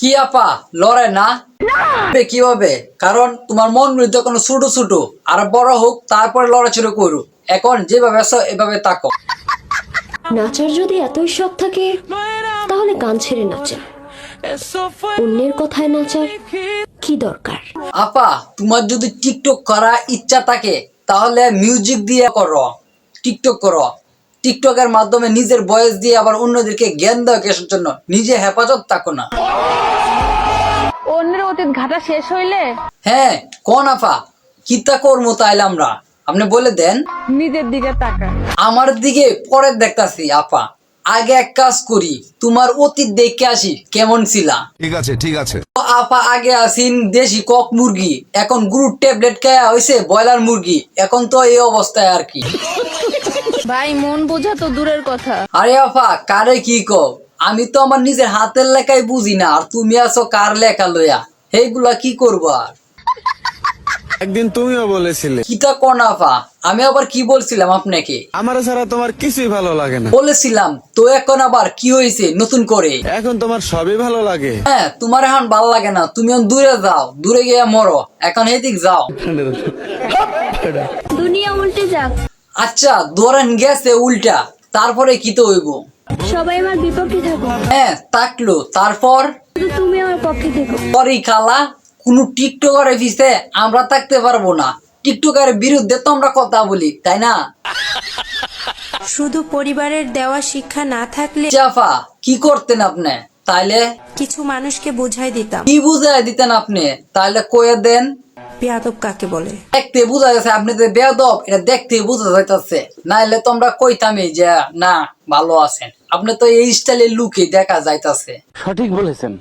কি আপা লড়ে না কি হবে? কারণ তোমার মন যখন ছোট ছোট আর বড় হোক তারপরে লড়াচড়া করো। এখন যেভাবে আছো এভাবে তাকো। নাচার যদি এতই শখ থাকে তাহলে গান ছেড়ে নাচেন। অন্যের কথায় নাচার কি দরকার? আপা তোমার যদি টিকটক করা ইচ্ছা থাকে তাহলে মিউজিক দিয়ে করো, টিকটক করো। টিকটকের মাধ্যমে নিজের ভয়েস দিয়ে আবার অন্যদেরকে জ্ঞান দেওয়া কিসের জন্য? নিজে হেফাজত থাকো না। অন্যের অতীত ঘাটা শেষ হইলে হ্যাঁ কোন আপা কিতা করবো তাইলে আমরা? আপনি বলে দেন। নিজের দিকে তাকা। আমার দিকে পরে দেখতাছি আপা। আগে এক কাজ করি, তোমার অতীত দেখে আসি কেমন ছিলা। ঠিক আছে ঠিক আছে। ও আপা আগে আসিন দেশি কক মুরগি, এখন গুরুর ট্যাবলেট খাওয়া হয়েছে ব্রয়লার মুরগি। এখন তো এই অবস্থায় আর কি। ভাই মন বোঝা তো দূরের কথা। আরে আপা কারে কি কও? আমি তো আমার নিজের হাতের লেখাই বুঝি না, আর তুমি আছো কার লেখা লইয়া। এইগুলা কি করবো আর? একদিন তুমিও বলেছিলে কিতা কোন আপা? আমি আবার কি বলছিলাম আপনাকে? আমার ছাড়া তোমার কিছুই ভালো লাগে না। বলেছিলাম তো, এখন আবার কি হয়েছে নতুন করে? এখন তোমার সবই ভালো লাগে। হ্যাঁ তোমার এখন ভালো লাগে না, তুমি এখন দূরে যাও, দূরে গিয়ে মরো। এখন এইদিক যাও। দুনিয়া উল্টে যাক, আচ্ছা ধরেন গেছে উল্টা, তারপরে কি তো হইব? সবাই আমার বিপক্ষে থাকো, হ্যাঁ তাকলো, তারপর শুধু তুমি আমার পক্ষে থেকো। পরে খালা কোন টিকটকারের পিছে আমরা থাকতে পারবো না। টিকটকারের বিরুদ্ধে তো আমরা কথা বলি, তাই না? শুধু পরিবারের দেওয়া শিক্ষা না থাকলে চাফা কি করতেন আপনি তাইলে? কিছু মানুষকে বোঝাই দিতাম কি বুঝাই দিতেন আপনি তাইলে? কয়ে দেন। বেয়াদব কাকে বলে। দেখতে বোঝা যাচ্ছে আপনি যে বেয়াদব, এটা দেখতে বোঝা যাইতেছে। নাইলে তো আমরা কইতামই যে না ভালো আছেন। আপনি তো এই স্টাইলের লুকে দেখা যাইতাছে। সঠিক বলেছেন।